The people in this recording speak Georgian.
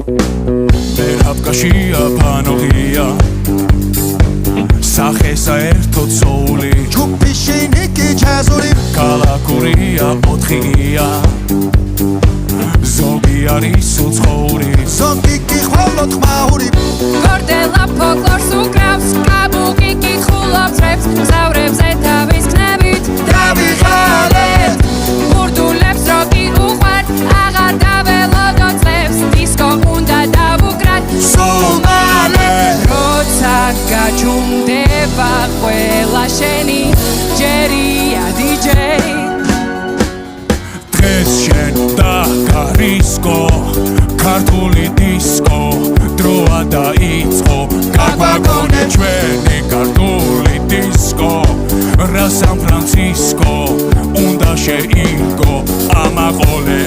მერაბკაშია ფანოღია სახე საერთოდ სოული ჯგუფი შენიკი ჯაზური კალაკურია ოთხია ზოგი არის უცხოური ზოგი კი ხვალოთ ხმაური გორდელა ფოლკლორს უკრავს კაბუკი კი ხულობს რეპს მგზავრებზე თავის ქნებით დავიღალეთ ბურდულებს როკი უყვართ აღარ დაველოდო წლებს დისკო უნდა დავუკრათ სულ მალე როცა გაჩუმდება ყველა შენი ჯერია დიჯეი დღეს შენ დაგარისკო ქართული დისკო დროა დაიწყო გაგვაგონე ჩვენი ქართული დისკო რა სან ფრანცისკო უნდა შეიგო ამაყოლე